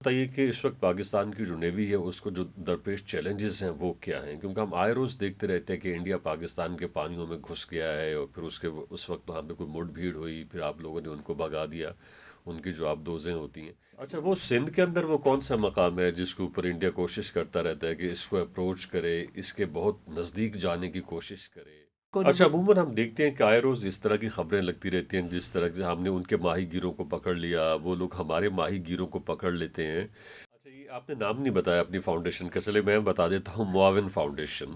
بتائیے کہ اس وقت پاکستان کی جو نیوی ہے اس کو جو درپیش چیلنجز ہیں وہ کیا ہیں؟ کیونکہ ہم آئے روز دیکھتے رہتے ہیں کہ انڈیا پاکستان کے پانیوں میں گھس گیا ہے، اور پھر اس وقت وہاں پہ کوئی مڈ بھیڑ ہوئی، پھر آپ لوگوں نے ان کو بھگا دیا، ان کی جو آبدوزیں ہوتی ہیں۔ اچھا، وہ سندھ کے اندر وہ کون سا مقام ہے جس کے اوپر انڈیا کوشش کرتا رہتا ہے کہ اس کو اپروچ کرے، اس کے بہت نزدیک جانے کی کوشش کرے؟ اچھا، عموماً ہم دیکھتے ہیں کہ آئے روز اس طرح کی خبریں لگتی رہتی ہیں، جس طرح سے ہم نے ان کے ماہی گیروں کو پکڑ لیا، وہ لوگ ہمارے ماہی گیروں کو پکڑ لیتے ہیں۔ اچھا، یہ آپ نے نام نہیں بتایا اپنی فاؤنڈیشن کا، چلے میں بتا دیتا ہوں، معاون فاؤنڈیشن۔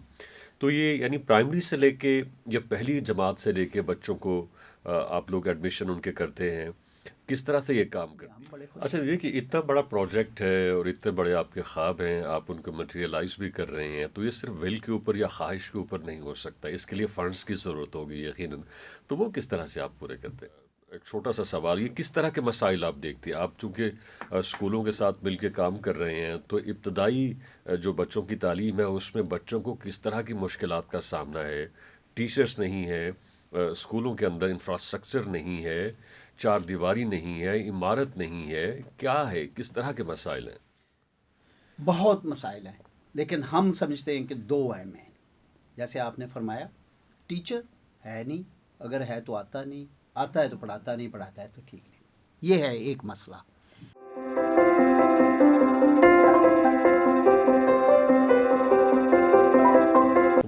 تو یہ یعنی پرائمری سے لے کے یا پہلی جماعت سے لے کے بچوں کو آپ لوگ ایڈمیشن ان کے کرتے ہیں، کس طرح سے یہ کام کرتے ہیں؟ اچھا دیکھیے، اتنا بڑا پروجیکٹ ہے اور اتنے بڑے آپ کے خواب ہیں، آپ ان کو مٹیریلائز بھی کر رہے ہیں، تو یہ صرف ول کے اوپر یا خواہش کے اوپر نہیں ہو سکتا، اس کے لیے فنڈز کی ضرورت ہوگی یقیناً۔ تو وہ کس طرح سے آپ پورے کرتے ہیں؟ ایک چھوٹا سا سوال، یہ کس طرح کے مسائل آپ دیکھتے ہیں؟ آپ چونکہ اسکولوں کے ساتھ مل کے کام کر رہے ہیں، تو ابتدائی جو بچوں کی تعلیم ہے اس میں بچوں کو کس طرح کی مشکلات کا سامنا ہے؟ ٹیچرز نہیں ہے، اسکولوں کے اندر انفراسٹرکچر نہیں ہے، چار دیواری نہیں ہے، عمارت نہیں ہے، کیا ہے، کس طرح کے مسائل ہیں؟ بہت مسائل ہیں، لیکن ہم سمجھتے ہیں کہ دو اہم ہیں۔ جیسے آپ نے فرمایا، ٹیچر ہے نہیں، اگر ہے تو آتا نہیں، آتا ہے تو پڑھاتا نہیں، پڑھاتا ہے تو ٹھیک نہیں۔ یہ ہے ایک مسئلہ۔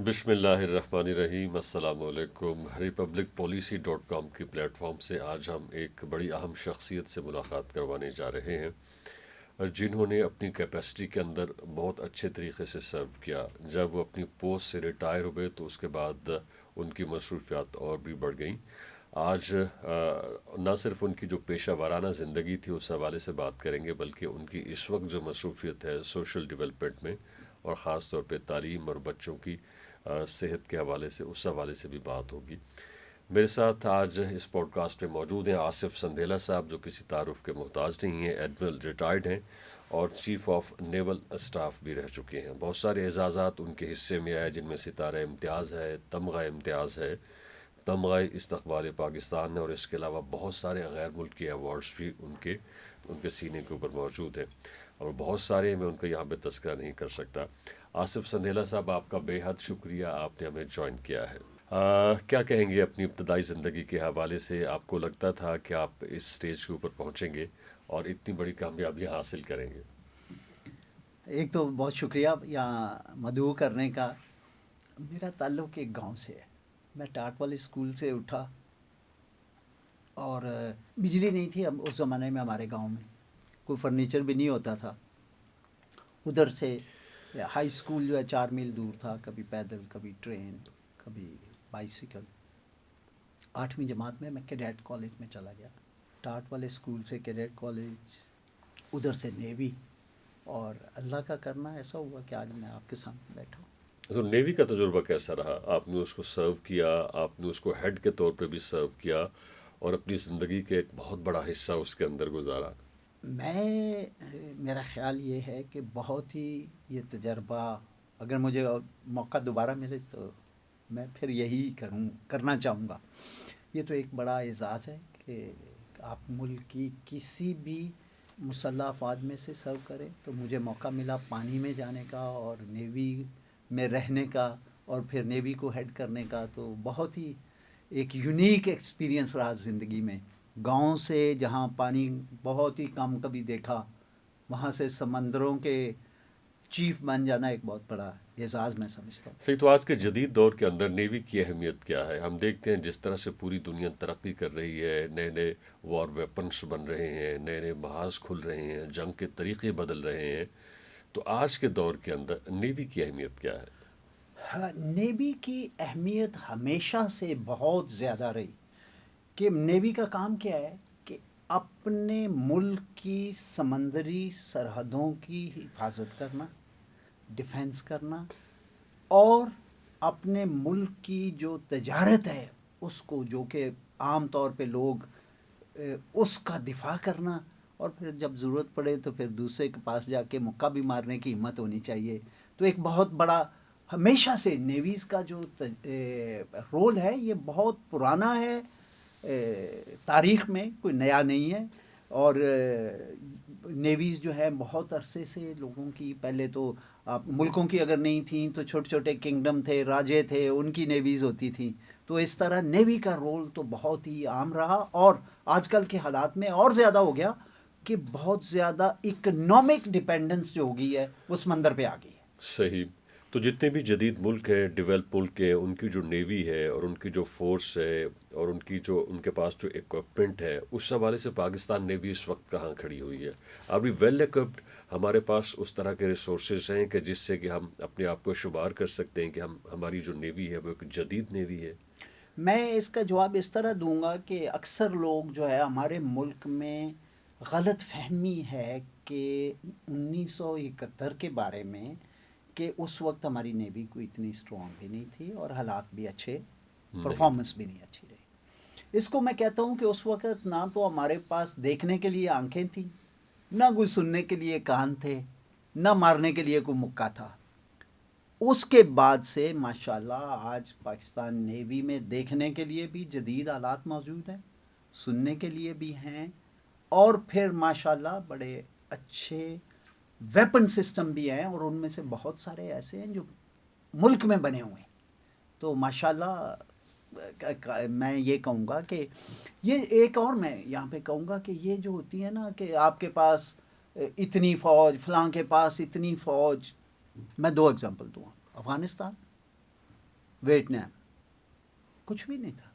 بسم اللہ الرحمن الرحیم، السلام علیکم۔ republicpolicy.com کی پلیٹ فارم سے آج ہم ایک بڑی اہم شخصیت سے ملاقات کروانے جا رہے ہیں، جنہوں نے اپنی کیپیسٹی کے اندر بہت اچھے طریقے سے سرو کیا۔ جب وہ اپنی پوسٹ سے ریٹائر ہوئے تو اس کے بعد ان کی مصروفیات اور بھی بڑھ گئیں۔ آج نہ صرف ان کی جو پیشہ ورانہ زندگی تھی اس حوالے سے بات کریں گے، بلکہ ان کی اس وقت جو مصروفیت ہے سوشل ڈیولپمنٹ میں، اور خاص طور پہ تعلیم اور بچوں کی صحت کے حوالے سے، اس حوالے سے بھی بات ہوگی۔ میرے ساتھ آج اس پوڈ کاسٹ میں موجود ہیں آصف سندھیلا صاحب، جو کسی تعارف کے محتاج نہیں ہیں، ایڈمرل ریٹائرڈ ہیں اور چیف آف نیول اسٹاف بھی رہ چکے ہیں۔ بہت سارے اعزازات ان کے حصے میں آئے، جن میں ستارہ امتیاز ہے، تمغہ امتیاز ہے، تمغہ استقبال پاکستان ہے، اور اس کے علاوہ بہت سارے غیر ملکی ایوارڈز بھی ان کے سینے کے اوپر موجود ہیں، اور بہت سارے میں ان کا یہاں پہ تذکرہ نہیں کر سکتا۔ آصف سندھیلا صاحب، آپ کا بے حد شکریہ، آپ نے ہمیں جوائن کیا ہے۔ کیا کہیں گے اپنی ابتدائی زندگی کے حوالے سے؟ آپ کو لگتا تھا کہ آپ اس سٹیج کے اوپر پہنچیں گے اور اتنی بڑی کامیابی حاصل کریں گے؟ ایک تو بہت شکریہ یہاں مدعو کرنے کا۔ میرا تعلق ایک گاؤں سے ہے۔ میں ٹاٹ والے اسکول سے اٹھا، اور بجلی نہیں تھی اس زمانے میں ہمارے گاؤں میں، کوئی فرنیچر بھی نہیں ہوتا تھا۔ ادھر سے ہائی اسکول جو ہے 4 میل دور تھا، کبھی پیدل، کبھی ٹرین، کبھی بائیسیکل۔ 8ویں جماعت میں کیڈیٹ کالج میں چلا گیا، ٹاٹ والے اسکول سے کیڈیٹ کالج، ادھر سے نیوی، اور اللہ کا کرنا ایسا ہوا کہ آج میں آپ کے سامنے بیٹھا ہوں۔ تو نیوی کا تجربہ کیسا رہا؟ آپ نے اس کو سرو کیا، آپ نے اس کو ہیڈ کے طور پہ بھی سرو کیا، اور اپنی زندگی کے ایک بہت بڑا حصہ اس کے اندر گزارا۔ میرا خیال یہ ہے کہ بہت ہی یہ تجربہ، اگر مجھے موقع دوبارہ ملے تو میں پھر یہی کرنا چاہوں گا۔ یہ تو ایک بڑا اعزاز ہے کہ آپ ملک کی کسی بھی مسلح افواج میں سے سرو کریں۔ تو مجھے موقع ملا پانی میں جانے کا اور نیوی میں رہنے کا، اور پھر نیوی کو ہیڈ کرنے کا، تو بہت ہی ایک یونیک ایکسپیرینس رہا زندگی میں۔ گاؤں سے جہاں پانی بہت ہی کم کبھی دیکھا، وہاں سے سمندروں کے چیف بن جانا ایک بہت بڑا اعزاز میں سمجھتا ہوں۔ صحیح، تو آج کے جدید دور کے اندر نیوی کی اہمیت کیا ہے؟ ہم دیکھتے ہیں جس طرح سے پوری دنیا ترقی کر رہی ہے، نئے نئے وار ویپنس بن رہے ہیں، نئے نئے محاذ کھل رہے ہیں، جنگ کے طریقے بدل رہے ہیں، تو آج کے دور کے اندر نیوی کی اہمیت کیا ہے؟ نیوی کی اہمیت ہمیشہ سے بہت زیادہ رہی، کہ نیوی کا کام کیا ہے کہ اپنے ملک کی سمندری سرحدوں کی حفاظت کرنا، ڈیفینس کرنا، اور اپنے ملک کی جو تجارت ہے اس کو، جو کہ عام طور پہ لوگ اس کا دفاع کرنا، اور پھر جب ضرورت پڑے تو پھر دوسرے کے پاس جا کے مکہ بھی مارنے کی ہمت ہونی چاہیے۔ تو ایک بہت بڑا، ہمیشہ سے نیویز کا جو رول ہے یہ بہت پرانا ہے، تاریخ میں کوئی نیا نہیں ہے۔ اور نیویز جو ہے بہت عرصے سے لوگوں کی، پہلے تو آپ ملکوں کی اگر نہیں تھیں تو چھوٹے چھوٹے کنگڈم تھے، راجے تھے، ان کی نیویز ہوتی تھیں. تو اس طرح نیوی کا رول تو بہت ہی عام رہا، اور آج کل کے حالات میں اور زیادہ ہو گیا کہ بہت زیادہ اکنامک ڈپینڈنس جو ہو گئی ہے وہ سمندر پہ آ گئی ہے. صحیح. تو جتنے بھی جدید ملک ہیں، ڈیولپ ملک ہیں، ان کی جو نیوی ہے اور ان کی جو فورس ہے اور ان کی جو ان کے پاس جو اکوپمنٹ ہے، اس حوالے سے پاکستان نیوی اس وقت کہاں کھڑی ہوئی ہے؟ ابھی ویل اکوپڈ ہمارے پاس اس طرح کے ریسورسز ہیں کہ جس سے کہ ہم اپنے آپ کو شمار کر سکتے ہیں کہ ہماری جو نیوی ہے وہ ایک جدید نیوی ہے؟ میں اس کا جواب اس طرح دوں گا کہ اکثر لوگ جو ہے ہمارے ملک میں غلط فہمی ہے کہ 1971 کے بارے میں، کہ اس وقت ہماری نیوی کو اتنی اسٹرانگ بھی نہیں تھی اور حالات بھی اچھے، نہیں. پرفارمنس بھی نہیں اچھی رہی. اس کو میں کہتا ہوں کہ اس وقت نہ تو ہمارے پاس دیکھنے کے لیے آنکھیں تھیں، نہ کوئی سننے کے لیے کان تھے، نہ مارنے کے لیے کوئی مکہ تھا. اس کے بعد سے ماشاءاللہ آج پاکستان نیوی میں دیکھنے کے لیے بھی جدید آلات موجود ہیں، سننے کے لیے بھی ہیں، اور پھر ماشاءاللہ بڑے اچھے ویپن سسٹم بھی ہیں، اور ان میں سے بہت سارے ایسے ہیں جو ملک میں بنے ہوئے ہیں. تو ماشاءاللہ میں یہ کہوں گا کہ یہ ایک، اور میں یہاں پہ کہوں گا کہ یہ جو ہوتی ہے نا کہ آپ کے پاس اتنی فوج، فلاں کے پاس اتنی فوج. میں 2 ایگزامپل دوں. افغانستان، ویتنام، کچھ بھی نہیں تھا،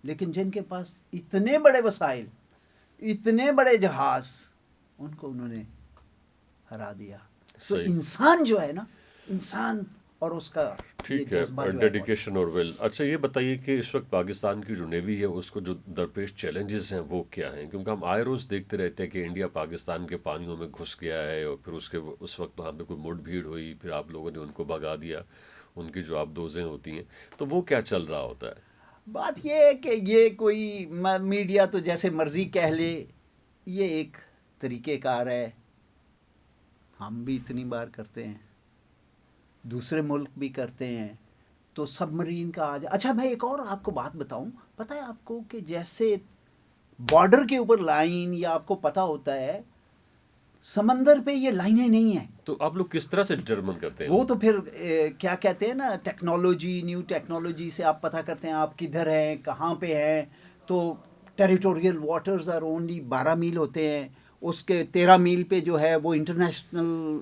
لیکن جن کے پاس اتنے بڑے وسائل، اتنے بڑے جہاز، ان کو انہوں نے ہرا دیا. تو صحیح. انسان جو ہے نا، انسان اور اس کا یہ ٹھیک ہے، جذبہ جو ہے ڈیڈیکیشن اور ویل. اچھا یہ بتائیے کہ اس وقت پاکستان کی جو نیوی ہے اس کو جو درپیش چیلنجز ہیں وہ کیا ہیں؟ کیونکہ ہم آئے روز دیکھتے رہتے ہیں کہ انڈیا پاکستان کے پانیوں میں گھس گیا ہے، اور پھر اس وقت وہاں پہ کوئی مڑ بھیڑ ہوئی، پھر آپ لوگوں نے ان کو بھگا دیا، ان کی جو آبدوزیں ہوتی ہیں، تو وہ کیا چل رہا ہوتا ہے؟ بات یہ ہے کہ یہ کوئی میڈیا تو جیسے مرضی کہہ لے، یہ ایک طریقہ کار ہے. ہم بھی اتنی بار کرتے ہیں، دوسرے ملک بھی کرتے ہیں. تو سب مرین کا آج، اچھا میں ایک اور آپ کو بات بتاؤں، پتہ ہے آپ کو کہ جیسے بارڈر کے اوپر لائن، یا آپ کو پتہ ہوتا ہے سمندر پہ یہ لائنیں نہیں ہیں. تو آپ لوگ کس طرح سے ڈٹرمن کرتے ہیں؟ وہ تو پھر کیا کہتے ہیں نا، ٹیکنالوجی، نیو ٹیکنالوجی سے آپ پتہ کرتے ہیں آپ کدھر ہیں، کہاں پہ ہیں. تو ٹیریٹوریل واٹرز آر اونلی 12 میل ہوتے ہیں، اس کے 13 میل پہ جو ہے وہ انٹرنیشنل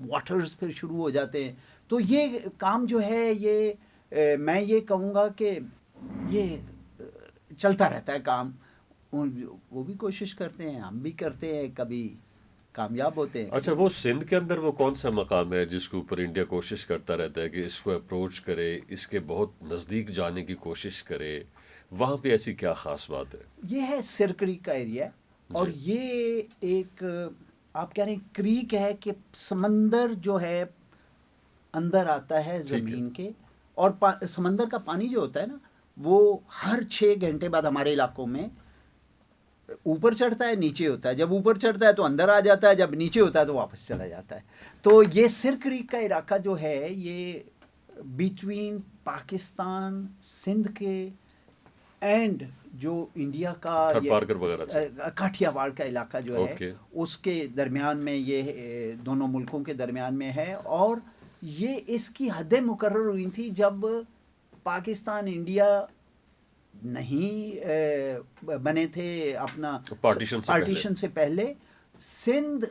واٹرز پھر شروع ہو جاتے ہیں. تو یہ کام جو ہے یہ میں یہ کہوں گا کہ یہ چلتا رہتا ہے کام. وہ بھی کوشش کرتے ہیں، ہم بھی کرتے ہیں، کبھی کامیاب ہوتے ہیں. اچھا وہ سندھ کے اندر وہ کون سا مقام ہے جس کے اوپر انڈیا کوشش کرتا رہتا ہے کہ اس کو اپروچ کرے، اس کے بہت نزدیک جانے کی کوشش کرے؟ وہاں پہ ایسی کیا خاص بات ہے؟ یہ ہے سرکری کا ایریا، اور جی. یہ ایک آپ کہہ رہے ہیں کریک ہے کہ سمندر جو ہے اندر آتا ہے ٹھیک ہے. زمین کے، اور سمندر کا پانی جو ہوتا ہے نا وہ ہر 6 گھنٹے بعد ہمارے علاقوں میں اوپر چڑھتا ہے، نیچے ہوتا ہے. جب اوپر چڑھتا ہے تو اندر آ جاتا ہے، جب نیچے ہوتا ہے تو واپس چلا جاتا ہے. تو یہ سر کریک کا علاقہ جو ہے یہ بٹوین پاکستان، سندھ کے اینڈ جو انڈیا کا تھر پارکر وغیرہ سے. کاٹھیا واڑ کا علاقہ جو ہے اوکے. اس کے درمیان میں، یہ دونوں ملکوں کے درمیان میں ہے. اور یہ اس کی حدیں مقرر ہوئی تھی جب پاکستان انڈیا نہیں بنے تھے اپنا پارٹیشن سے پہلے. سندھ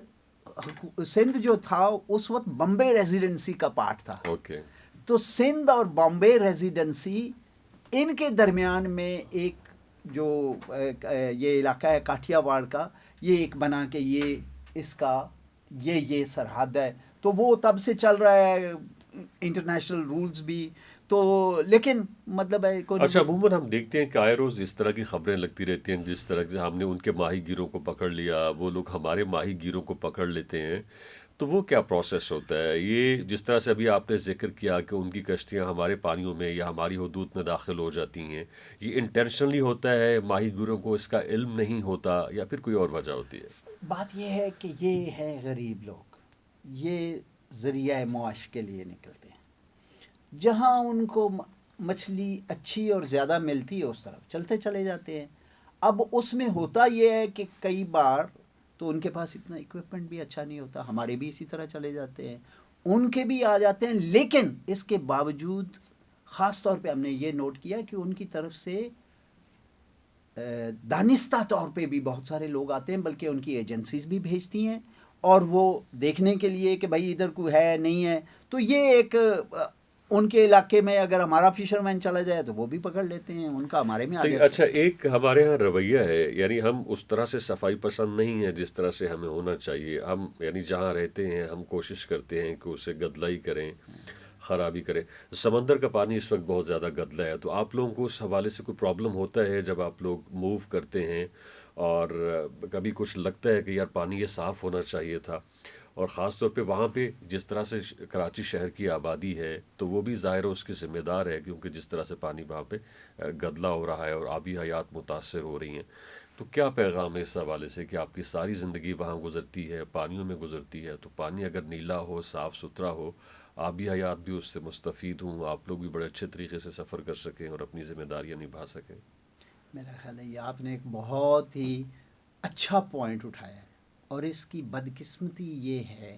جو تھا اس وقت بمبے ریزیڈنسی کا پارٹ تھا. اوکے. تو سندھ اور بامبے ریزیڈنسی، ان کے درمیان میں ایک جو یہ علاقہ ہے کاٹھیا واڑ کا، یہ ایک بنا کہ یہ اس کا یہ سرحد ہے. تو وہ تب سے چل رہا ہے، انٹرنیشنل رولز بھی. تو لیکن مطلب ہے کوئی. اچھا عموماً ہم دیکھتے ہیں کہ آئے روز اس طرح کی خبریں لگتی رہتی ہیں، جس طرح سے ہم نے ان کے ماہی گیروں کو پکڑ لیا، وہ لوگ ہمارے ماہی گیروں کو پکڑ لیتے ہیں. تو وہ کیا پروسیس ہوتا ہے؟ یہ جس طرح سے ابھی آپ نے ذکر کیا کہ ان کی کشتیاں ہمارے پانیوں میں یا ہماری حدود میں داخل ہو جاتی ہیں، یہ انٹینشنلی ہوتا ہے، ماہی گیروں کو اس کا علم نہیں ہوتا، یا پھر کوئی اور وجہ ہوتی ہے؟ بات یہ ہے کہ یہ ہے غریب لوگ، یہ ذریعہ معاش کے لیے نکلتے ہیں. جہاں ان کو مچھلی اچھی اور زیادہ ملتی ہے اس طرف چلتے چلے جاتے ہیں. اب اس میں ہوتا یہ ہے کہ کئی بار تو ان کے پاس اتنا اکوپمنٹ بھی اچھا نہیں ہوتا. ہمارے بھی اسی طرح چلے جاتے ہیں, ان کے بھی آ جاتے ہیں. لیکن اس کے باوجود خاص طور پہ ہم نے یہ نوٹ کیا کہ ان کی طرف سے دانستہ طور پہ بھی بہت سارے لوگ آتے ہیں, بلکہ ان کی ایجنسیز بھی بھیجتی ہیں, اور وہ دیکھنے کے لیے کہ بھائی ادھر کوئی ہے نہیں ہے. تو یہ ایک ان کے علاقے میں اگر ہمارا فشر مین چلا جائے تو وہ بھی پکڑ لیتے ہیں, ان کا ہمارے میں آ صحیح. جاتا اچھا, ایک ہمارے ہاں رویہ ہے, یعنی ہم اس طرح سے صفائی پسند نہیں ہیں جس طرح سے ہمیں ہونا چاہیے. ہم یعنی جہاں رہتے ہیں ہم کوشش کرتے ہیں کہ اسے گدلائی کریں, خرابی کریں. سمندر کا پانی اس وقت بہت زیادہ گدلا ہے, تو آپ لوگوں کو اس حوالے سے کوئی پرابلم ہوتا ہے جب آپ لوگ موو کرتے ہیں, اور کبھی کچھ لگتا ہے کہ یار پانی یہ صاف ہونا چاہیے تھا؟ اور خاص طور پہ وہاں پہ جس طرح سے کراچی شہر کی آبادی ہے, تو وہ بھی ظاہر ہے اس کی ذمہ دار ہے, کیونکہ جس طرح سے پانی وہاں پہ گدلا ہو رہا ہے اور آبی حیات متاثر ہو رہی ہیں. تو کیا پیغام ہے اس حوالے سے کہ آپ کی ساری زندگی وہاں گزرتی ہے, پانیوں میں گزرتی ہے, تو پانی اگر نیلا ہو, صاف ستھرا ہو, آبی حیات بھی اس سے مستفید ہوں, آپ لوگ بھی بڑے اچھے طریقے سے سفر کر سکیں اور اپنی ذمہ داریاں نبھا سکیں؟ میرا خیال ہے یہ آپ نے ایک بہت ہی اچھا پوائنٹ اٹھایا ہے, اور اس کی بدقسمتی یہ ہے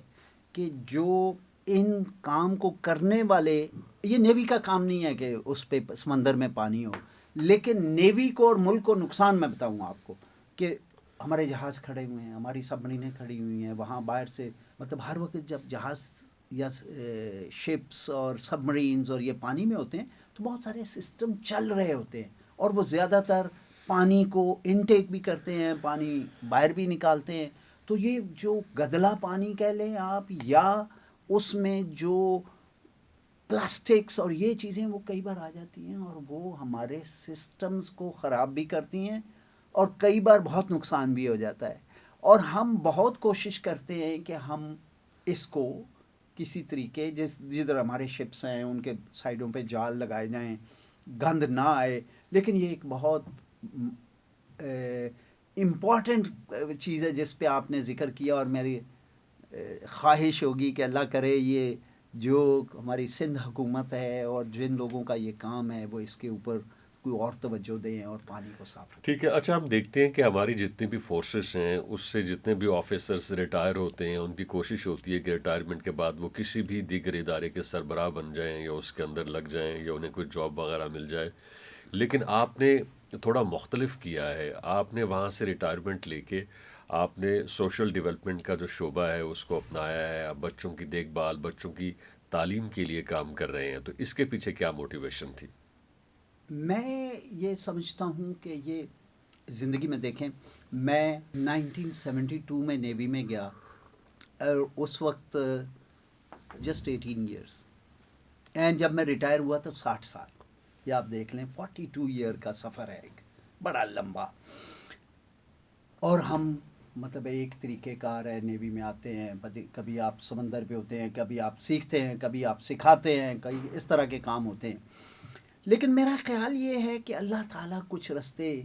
کہ جو ان کام کو کرنے والے, یہ نیوی کا کام نہیں ہے کہ اس پہ سمندر میں پانی ہو, لیکن نیوی کو اور ملک کو نقصان میں بتاؤں آپ کو کہ ہمارے جہاز کھڑے ہوئے ہیں, ہماری سب مرینیں کھڑی ہوئی ہیں وہاں باہر سے, مطلب ہر وقت جب جہاز یا شپس اور سب مرینز اور یہ پانی میں ہوتے ہیں تو بہت سارے سسٹم چل رہے ہوتے ہیں, اور وہ زیادہ تر پانی کو انٹیک بھی کرتے ہیں, پانی باہر بھی نکالتے ہیں. تو یہ جو گدلا پانی کہہ لیں آپ, یا اس میں جو پلاسٹکس اور یہ چیزیں وہ کئی بار آ جاتی ہیں اور وہ ہمارے سسٹمز کو خراب بھی کرتی ہیں, اور کئی بار بہت نقصان بھی ہو جاتا ہے. اور ہم بہت کوشش کرتے ہیں کہ ہم اس کو کسی طریقے جدھر ہمارے شپس ہیں ان کے سائڈوں پہ جال لگائے جائیں, گند نہ آئے. لیکن یہ ایک بہت امپورٹنٹ چیز ہے جس پہ آپ نے ذکر کیا, اور میری خواہش ہوگی کہ اللہ کرے یہ جو ہماری سندھ حکومت ہے اور جن لوگوں کا یہ کام ہے وہ اس کے اوپر کوئی اور توجہ دیں اور پانی کو صاف رکھیں. ٹھیک ہے. اچھا, ہم دیکھتے ہیں کہ ہماری جتنی بھی فورسز ہیں اس سے جتنے بھی آفیسرز ریٹائر ہوتے ہیں, ان کی کوشش ہوتی ہے کہ ریٹائرمنٹ کے بعد وہ کسی بھی دیگر ادارے کے سربراہ بن جائیں یا اس کے اندر لگ جائیں یا انہیں کوئی جاب وغیرہ مل جائے. لیکن آپ نے تھوڑا مختلف کیا ہے. آپ نے وہاں سے ریٹائرمنٹ لے کے آپ نے سوشل ڈیولپمنٹ کا جو شعبہ ہے اس کو اپنایا ہے. آپ بچوں کی دیکھ بھال, بچوں کی تعلیم کے لیے کام کر رہے ہیں. تو اس کے پیچھے کیا موٹیویشن تھی؟ میں یہ سمجھتا ہوں کہ یہ زندگی میں دیکھیں, میں 1972 میں نیوی میں گیا, اور اس وقت جسٹ 18 ایئرس, اینڈ جب میں ریٹائر ہوا تو 60 سال. یہ آپ دیکھ لیں 42 ایئر کا سفر ہے, ایک بڑا لمبا. اور ہم مطلب ایک طریقے کار ہے, نیوی میں آتے ہیں, کبھی آپ سمندر پہ ہوتے ہیں, کبھی آپ سیکھتے ہیں, کبھی آپ سکھاتے ہیں, کئی اس طرح کے کام ہوتے ہیں. لیکن میرا خیال یہ ہے کہ اللہ تعالیٰ کچھ رستے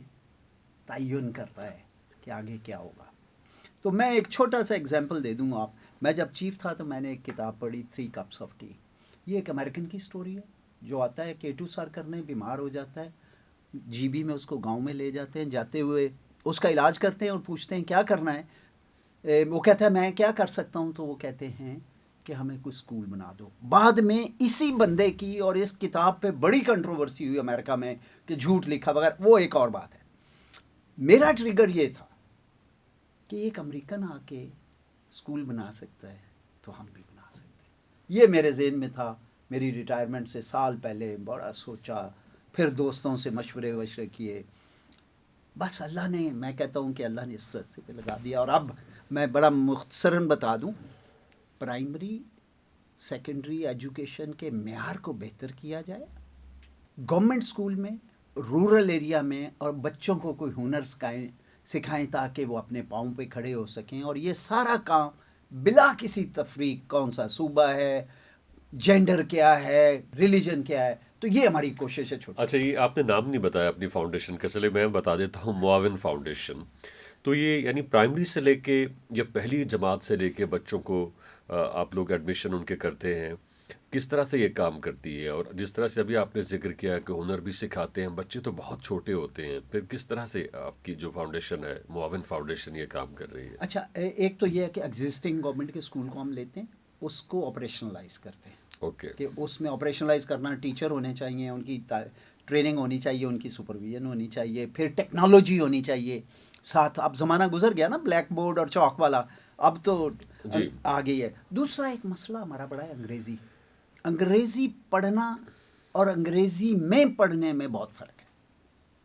تعین کرتا ہے کہ آگے کیا ہوگا. تو میں ایک چھوٹا سا ایگزامپل دے دوں آپ. میں جب چیف تھا تو میں نے ایک کتاب پڑھی 3 Cups of Tea. یہ ایک امریکن کی سٹوری ہے, جو آتا ہے K2 سار کرنے, بیمار ہو جاتا ہے, جی بی میں اس کو گاؤں میں لے جاتے ہیں, جاتے ہوئے اس کا علاج کرتے ہیں اور پوچھتے ہیں کیا کرنا ہے. وہ کہتا ہے میں کیا کر سکتا ہوں, تو وہ کہتے ہیں کہ ہمیں کوئی اسکول بنا دو. بعد میں اسی بندے کی اور اس کتاب پہ بڑی کنٹروورسی ہوئی امریکہ میں کہ جھوٹ لکھا وغیرہ, وہ ایک اور بات ہے. میرا ٹریگر یہ تھا کہ ایک امریکن آ کے اسکول بنا سکتا ہے تو ہم بھی بنا سکتے ہیں. یہ میرے ذہن میں تھا. میری ریٹائرمنٹ سے سال پہلے بڑا سوچا, پھر دوستوں سے مشورے کیے. بس اللہ نے, میں کہتا ہوں کہ اللہ نے اس راستے پہ لگا دیا. اور اب میں بڑا مختصراً بتا دوں, پرائمری سیکنڈری ایجوکیشن کے معیار کو بہتر کیا جائے گورنمنٹ اسکول میں, رورل ایریا میں, اور بچوں کو کوئی ہنر سکھائیں تاکہ وہ اپنے پاؤں پہ کھڑے ہو سکیں. اور یہ سارا کام بلا کسی تفریق, کون سا صوبہ ہے, جینڈر کیا ہے, ریلیجن کیا ہے, تو یہ ہماری کوشش ہے چھوٹی. اچھا, یہ آپ نے نام نہیں بتایا اپنی فاؤنڈیشن کا, چلے میں بتا دیتا ہوں, معاون فاؤنڈیشن. تو یہ یعنی پرائمری سے لے کے یا پہلی جماعت سے لے کے بچوں کو آپ لوگ ایڈمیشن ان کے کرتے ہیں. کس طرح سے یہ کام کرتی ہے؟ اور جس طرح سے ابھی آپ نے ذکر کیا کہ ہنر بھی سکھاتے ہیں، بچے تو بہت چھوٹے ہوتے ہیں، پھر کس طرح سے آپ کی جو فاؤنڈیشن ہے، معاون فاؤنڈیشن، یہ کام کر رہی ہے؟ اچھا، ایک تو یہ ہے کہ ایگزسٹنگ گورنمنٹ کے اسکول کو ہم لیتے ہیں، اس کو آپریشنلائز کرتے ہیں، اوکے کہ اس میں آپریشنلائز کرنا، ٹیچر ہونے چاہیے، ان کی ٹریننگ ہونی چاہیے، ان کی سپرویژن ہونی چاہیے، پھر ٹیکنالوجی ہونی چاہیے ساتھ. اب زمانہ گزر گیا نا بلیک بورڈ اور چاک والا، اب تو جی. آ گئی ہے. دوسرا ایک مسئلہ ہمارا بڑا ہے انگریزی پڑھنا اور انگریزی میں پڑھنے میں بہت فرق ہے.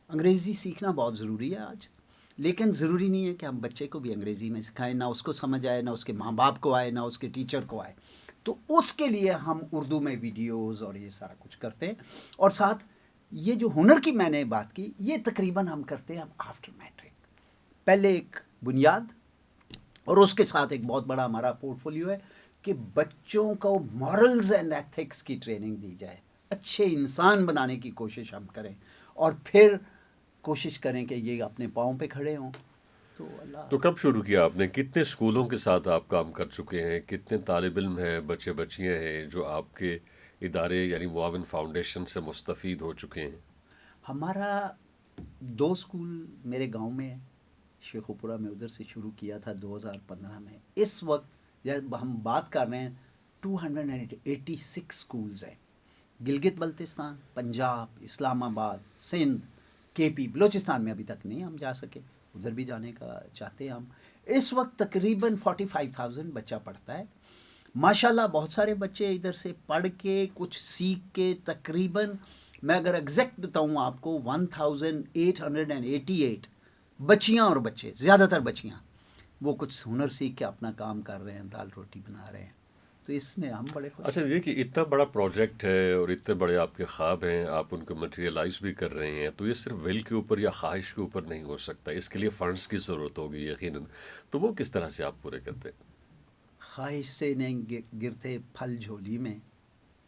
انگریزی سیکھنا بہت ضروری ہے آج، لیکن ضروری نہیں ہے کہ ہم بچے کو بھی انگریزی میں سکھائیں، نہ اس کو سمجھ آئے، نہ اس کے ماں باپ کو آئے، نہ اس کے ٹیچر کو آئے. تو اس کے لیے ہم اردو میں ویڈیوز اور یہ سارا کچھ کرتے ہیں. اور ساتھ یہ جو ہنر کی میں نے بات کی، یہ تقریباً ہم کرتے ہیں آفٹر میٹرک. پہلے ایک بنیاد، اور اس کے ساتھ ایک بہت بڑا ہمارا پورٹ فولیو ہے کہ بچوں کو مورلز اینڈ ایتھکس کی ٹریننگ دی جائے، اچھے انسان بنانے کی کوشش ہم کریں، اور پھر کوشش کریں کہ یہ اپنے پاؤں پہ کھڑے ہوں. تو اللہ. تو کب شروع کیا آپ نے؟ کتنے اسکولوں کے ساتھ آپ کام کر چکے ہیں؟ کتنے طالب علم ہیں، بچے بچیاں ہیں جو آپ کے ادارے یعنی معاون فاؤنڈیشن سے مستفید ہو چکے ہیں؟ ہمارا 2 اسکول میرے گاؤں میں ہے، شیخو پورہ میں، ادھر سے شروع کیا تھا 2015 میں. اس وقت جب ہم بات کر رہے ہیں 286 اسکولز ہیں. گلگت بلتستان، پنجاب، اسلام آباد، سندھ، کے پی، بلوچستان میں ابھی تک نہیں ہم جا سکے، ادھر بھی جانے کا چاہتے ہیں ہم. اس وقت تقریباً 45,000 بچہ پڑھتا ہے. ماشاءاللہ بہت سارے بچے ادھر سے پڑھ کے کچھ سیکھ کے، تقریباً میں اگر ایگزیکٹ بتاؤں آپ کو 1888 بچیاں اور بچے، زیادہ تر بچیاں، وہ کچھ ہنر سیکھ کے اپنا کام کر رہے ہیں، دال روٹی بنا رہے ہیں. تو اس میں ہم بڑے خوش اچھا، دیکھیے اتنا بڑا پروجیکٹ ہے اور اتنے بڑے آپ کے خواب ہیں، آپ ان کو مٹیریلائز بھی کر رہے ہیں، تو یہ صرف ول کے اوپر یا خواہش کے اوپر نہیں ہو سکتا، اس کے لیے فنڈز کی ضرورت ہوگی یقیناً. تو وہ کس طرح سے آپ پورے کرتے ہیں؟ خواہش سے نہیں گرتے پھل جھولی میں،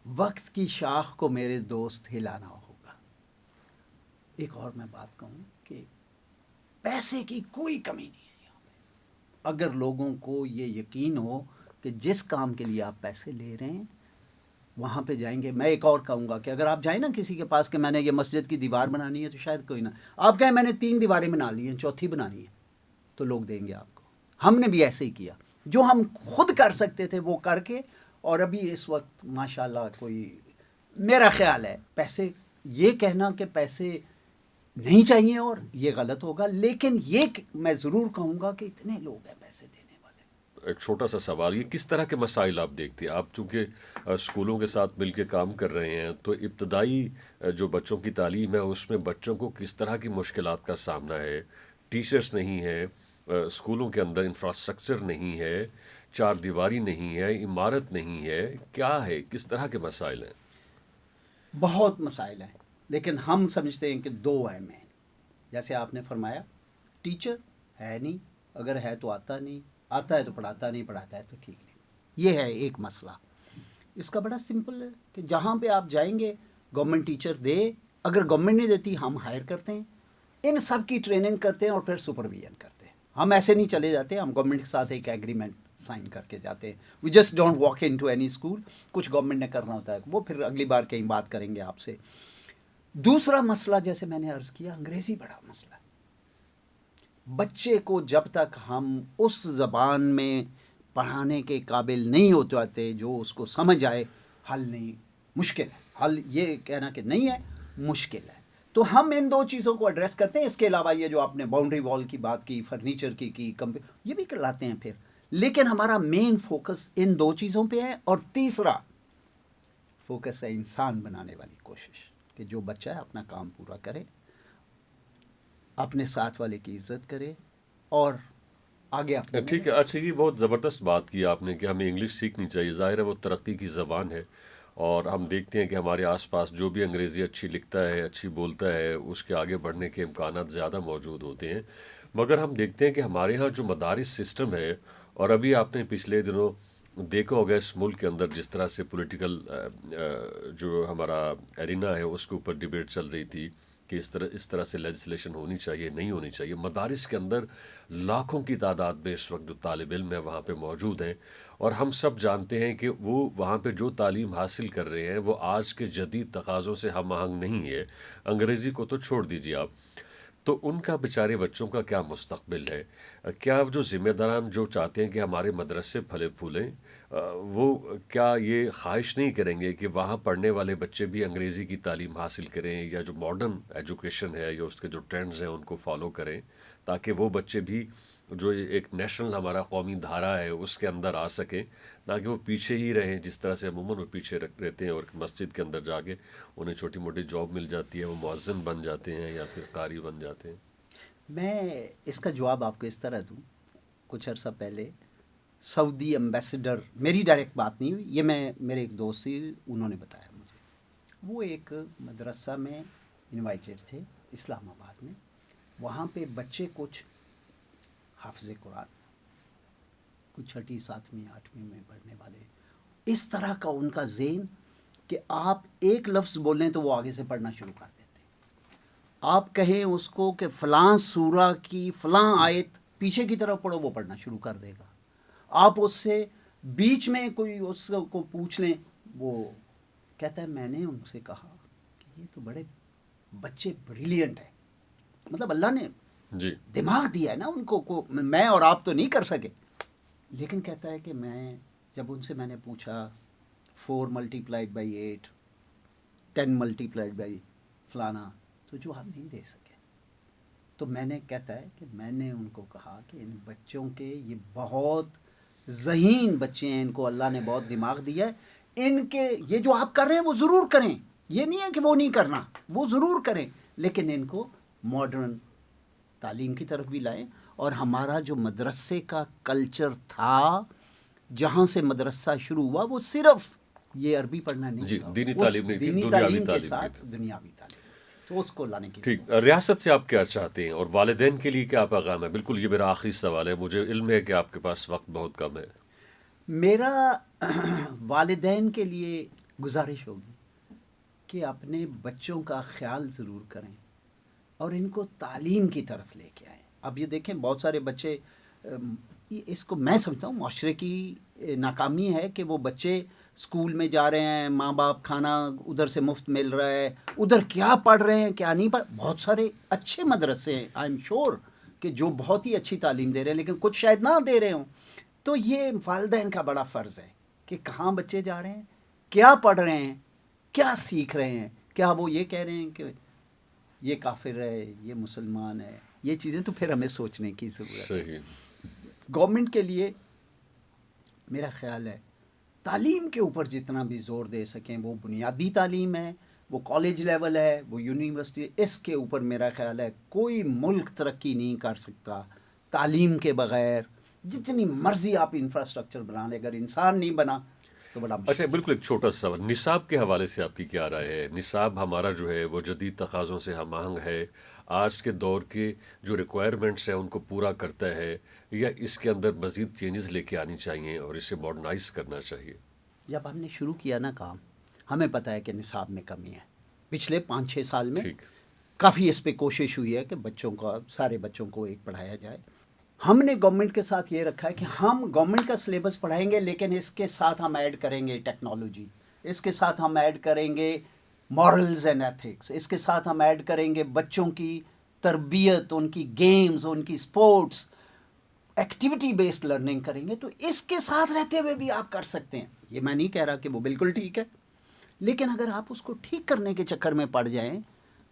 وقت کی شاخ کو میرے دوست ہلانا ہوگا. ایک اور میں بات کہوں کہ پیسے کی کوئی کمی نہیں ہے یہاں پہ. اگر لوگوں کو یہ یقین ہو کہ جس کام کے لیے آپ پیسے لے رہے ہیں وہاں پہ جائیں گے. میں ایک اور کہوں گا کہ اگر آپ جائیں نا کسی کے پاس کہ میں نے یہ مسجد کی دیوار بنانی ہے، تو شاید کوئی نہ، آپ کہیں میں نے 3 دیواریں بنا لی ہیں، چوتھی بنانی ہے، تو لوگ دیں گے آپ کو. ہم نے بھی ایسے ہی کیا، جو ہم خود کر سکتے تھے وہ کر کے. اور ابھی اس وقت ماشاءاللہ کوئی، میرا خیال ہے پیسے، یہ کہنا کہ پیسے نہیں چاہیے اور یہ غلط ہوگا، لیکن یہ میں ضرور کہوں گا کہ اتنے لوگ ہیں پیسے دینے والے. ایک چھوٹا سا سوال، یہ کس طرح کے مسائل آپ دیکھتے ہیں؟ آپ چونکہ اسکولوں کے ساتھ مل کے کام کر رہے ہیں، تو ابتدائی جو بچوں کی تعلیم ہے اس میں بچوں کو کس طرح کی مشکلات کا سامنا ہے؟ ٹیچرز نہیں ہے، اسکولوں کے اندر انفراسٹرکچر نہیں ہے، 4 دیواری نہیں ہے، عمارت نہیں ہے، کیا ہے، کس طرح کے مسائل ہیں؟ بہت مسائل ہیں، لیکن ہم سمجھتے ہیں کہ 2 اہم ہیں. جیسے آپ نے فرمایا، ٹیچر ہے نہیں، اگر ہے تو آتا نہیں، آتا ہے تو پڑھاتا نہیں، پڑھاتا ہے تو ٹھیک نہیں. یہ ہے ایک مسئلہ. اس کا بڑا سمپل ہے کہ جہاں پہ آپ جائیں گے گورنمنٹ ٹیچر دے، اگر گورنمنٹ نہیں دیتی ہم ہائر کرتے ہیں، ان سب کی ٹریننگ کرتے ہیں اور پھر سپرویژن کرتے ہیں. ہم ایسے نہیں چلے جاتے، ہم گورنمنٹ کے ساتھ ایک ایگریمنٹ سائن کر کے جاتے ہیں. We just don't walk in to any school. کچھ گورنمنٹ نے کرنا ہوتا ہے، وہ پھر اگلی بار کہیں بات کریں گے آپ سے. دوسرا مسئلہ جیسے میں نے عرض کیا، انگریزی بڑا مسئلہ ہے. بچے کو جب تک ہم اس زبان میں پڑھانے کے قابل نہیں ہوتے آتے جو اس کو سمجھ آئے، حل نہیں، مشکل ہے. حل یہ کہنا کہ نہیں ہے، مشکل ہے. تو ہم ان 2 چیزوں کو ایڈریس کرتے ہیں. اس کے علاوہ یہ جو آپ نے باؤنڈری وال کی بات کی، فرنیچر کی یہ بھی لاتے ہیں پھر. لیکن ہمارا مین فوکس ان 2 چیزوں پہ ہے. اور تیسرا فوکس ہے انسان بنانے والی کوشش، کہ جو بچہ ہے اپنا کام پورا کرے، اپنے ساتھ والے کی عزت کرے، اور آگے اپنے. ٹھیک ہے. اچھا، یہ بہت زبردست بات کی آپ نے کہ ہمیں انگلش سیکھنی چاہیے. ظاہر ہے وہ ترقی کی زبان ہے، اور ہم دیکھتے ہیں کہ ہمارے آس پاس جو بھی انگریزی اچھی لکھتا ہے، اچھی بولتا ہے، اس کے آگے بڑھنے کے امکانات زیادہ موجود ہوتے ہیں. مگر ہم دیکھتے ہیں کہ ہمارے ہاں جو مدارس سسٹم ہے، اور ابھی آپ نے پچھلے دنوں دیکھا ہوگا اس ملک کے اندر جس طرح سے پولیٹیکل جو ہمارا ایرینا ہے اس کے اوپر ڈبیٹ چل رہی تھی کہ اس طرح سے لیجسلیشن ہونی چاہیے، نہیں ہونی چاہیے. مدارس کے اندر لاکھوں کی تعداد میں اس وقت جو طالب علم ہیں وہاں پہ موجود ہیں، اور ہم سب جانتے ہیں کہ وہ وہاں پہ جو تعلیم حاصل کر رہے ہیں وہ آج کے جدید تقاضوں سے ہم آہنگ نہیں ہے. انگریزی کو تو چھوڑ دیجیے آپ. تو ان کا بیچارے بچوں کا کیا مستقبل ہے؟ کیا جو ذمہ داران جو چاہتے ہیں کہ ہمارے مدرسے پھلے پھولیں، وہ کیا یہ خواہش نہیں کریں گے کہ وہاں پڑھنے والے بچے بھی انگریزی کی تعلیم حاصل کریں، یا جو ماڈرن ایجوکیشن ہے یا اس کے جو ٹرینڈز ہیں ان کو فالو کریں، تاکہ وہ بچے بھی جو ایک نیشنل ہمارا قومی دھارا ہے اس کے اندر آ سکیں، نہ کہ وہ پیچھے ہی رہیں جس طرح سے عموماً وہ پیچھے رہتے ہیں، اور مسجد کے اندر جا کے انہیں چھوٹی موٹی جاب مل جاتی ہے، وہ مؤذن بن جاتے ہیں یا پھر قاری بن جاتے ہیں. میں اس کا جواب آپ کو اس طرح دوں. کچھ عرصہ پہلے سعودی ایمبیسڈر، میری ڈائریکٹ بات نہیں ہوئی، یہ میرے ایک دوست تھی، انہوں نے بتایا مجھے. وہ ایک مدرسہ میں انوائٹیڈ تھے اسلام آباد میں. وہاں پہ بچے کچھ حافظ قرآن، کچھ 6ٹھی 7ویں 8ویں میں پڑھنے والے، اس طرح کا ان کا ذہن کہ آپ ایک لفظ بولیں تو وہ آگے سے پڑھنا شروع کر دیتے. آپ کہیں اس کو کہ فلاں سورہ کی فلاں آیت پیچھے کی طرف پڑھو، وہ پڑھنا شروع کر دے گا. آپ اس سے بیچ میں کوئی اس کو پوچھ لیں، وہ کہتا ہے میں نے ان سے کہا کہ یہ تو بڑے بچے بریلینٹ ہیں، مطلب اللہ نے جی دماغ دیا ہے نا ان کو میں اور آپ تو نہیں کر سکے. لیکن کہتا ہے کہ جب ان سے میں نے پوچھا 4 ملٹیپلائڈ بائی 8، 10 ملٹیپلائڈ بائی فلانا، تو جواب نہیں دے سکے. تو میں نے کہتا ہے کہ میں نے ان کو کہا کہ ان بچوں کے یہ بہت ذہین بچے ہیں، ان کو اللہ نے بہت دماغ دیا ہے، ان کے یہ جو آپ کر رہے ہیں وہ ضرور کریں، یہ نہیں ہے کہ وہ نہیں کرنا، وہ ضرور کریں، لیکن ان کو ماڈرن تعلیم کی طرف بھی لائیں. اور ہمارا جو مدرسے کا کلچر تھا، جہاں سے مدرسہ شروع ہوا، وہ صرف یہ عربی پڑھنا نہیں جی، تھا، دینی اس تعلیم نہیں تھی، دینی دنیاوی تعلیم کے تعلیم بھی ساتھ تھی. دنیاوی تعلیم بھی تھی. تو اس کو لانے کی ٹھیک، ریاست سے آپ کیا چاہتے ہیں اور والدین کے لیے کیا پیغام ہے؟ بالکل یہ میرا آخری سوال ہے، مجھے علم ہے کہ آپ کے پاس وقت بہت کم ہے. میرا والدین کے لیے گزارش ہوگی کہ اپنے بچوں کا خیال ضرور کریں اور ان کو تعلیم کی طرف لے کے آئیں. اب یہ دیکھیں بہت سارے بچے، اس کو میں سمجھتا ہوں معاشرے کی ناکامی ہے کہ وہ بچے اسکول میں جا رہے ہیں، ماں باپ کھانا ادھر سے مفت مل رہا ہے، ادھر کیا پڑھ رہے ہیں کیا نہیں پڑھ. بہت سارے اچھے مدرسے ہیں، آئی ایم شیور کہ جو بہت ہی اچھی تعلیم دے رہے ہیں، لیکن کچھ شاید نہ دے رہے ہوں. تو یہ والدین کا بڑا فرض ہے کہ کہاں بچے جا رہے ہیں، کیا پڑھ رہے ہیں، کیا سیکھ رہے ہیں. کیا وہ یہ کہہ رہے ہیں کہ یہ کافر ہے، یہ مسلمان ہے؟ یہ چیزیں تو پھر ہمیں سوچنے کی ضرورت ہے. صحیح. گورنمنٹ کے لیے میرا خیال ہے تعلیم کے اوپر جتنا بھی زور دے سکیں، وہ بنیادی تعلیم ہے، وہ کالج لیول ہے، وہ یونیورسٹی، اس کے اوپر میرا خیال ہے کوئی ملک ترقی نہیں کر سکتا تعلیم کے بغیر. جتنی مرضی آپ انفراسٹرکچر بنا لیں، اگر انسان نہیں بنا تو بڑا اچھا، مشکل. بالکل ایک چھوٹا سا سوال، نصاب کے حوالے سے آپ کی کیا رائے ہے؟ نصاب ہمارا جو ہے وہ جدید تقاضوں سے ہم آہنگ ہے، آج کے دور کے جو ریکوائرمنٹس ہیں ان کو پورا کرتا ہے، یا اس کے اندر مزید چینجز لے کے آنی چاہیے اور اسے ماڈرنائز کرنا چاہیے؟ جب ہم نے شروع کیا نا کام، ہمیں پتہ ہے کہ نصاب میں کمی ہے. پچھلے 5-6 سال میں ٹھیک. کافی اس پہ کوشش ہوئی ہے کہ بچوں کا، سارے بچوں کو ایک پڑھایا جائے. ہم نے گورنمنٹ کے ساتھ یہ رکھا ہے کہ ہم گورنمنٹ کا سلیبس پڑھائیں گے، لیکن اس کے ساتھ ہم ایڈ کریں گے ٹیکنالوجی، اس کے ساتھ ہم ایڈ کریں گے مورلز اینڈ ایتھکس، اس کے ساتھ ہم ایڈ کریں گے بچوں کی تربیت، ان کی گیمز، ان کی سپورٹس، ایکٹیویٹی بیسڈ لرننگ کریں گے. تو اس کے ساتھ رہتے ہوئے بھی آپ کر سکتے ہیں. یہ میں نہیں کہہ رہا کہ وہ بالکل ٹھیک ہے، لیکن اگر آپ اس کو ٹھیک کرنے کے چکر میں پڑ جائیں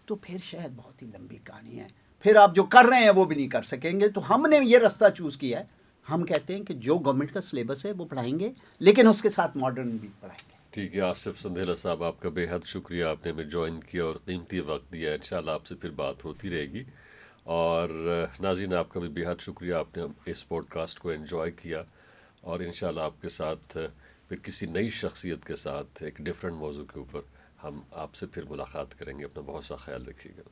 تو پھر شاید بہت ہی لمبی کہانی ہے، پھر آپ جو کر رہے ہیں وہ بھی نہیں کر سکیں گے. تو ہم نے یہ راستہ چوز کیا ہے، ہم کہتے ہیں کہ جو گورنمنٹ کا سلیبس ہے وہ پڑھائیں گے، لیکن اس کے ساتھ ماڈرن بھی پڑھائیں گے. ٹھیک ہے. آصف سندھیلا صاحب، آپ کا بے حد شکریہ، آپ نے ہمیں جوائن کیا اور قیمتی وقت دیا. انشاءاللہ آپ سے پھر بات ہوتی رہے گی. اور ناظرین، آپ کا بھی بے حد شکریہ، آپ نے اس پوڈ کاسٹ کو انجوائے کیا، اور انشاءاللہ آپ کے ساتھ پھر کسی نئی شخصیت کے ساتھ ایک ڈیفرنٹ موضوع کے اوپر ہم آپ سے پھر ملاقات کریں گے. اپنا بہت سا خیال رکھیے گا.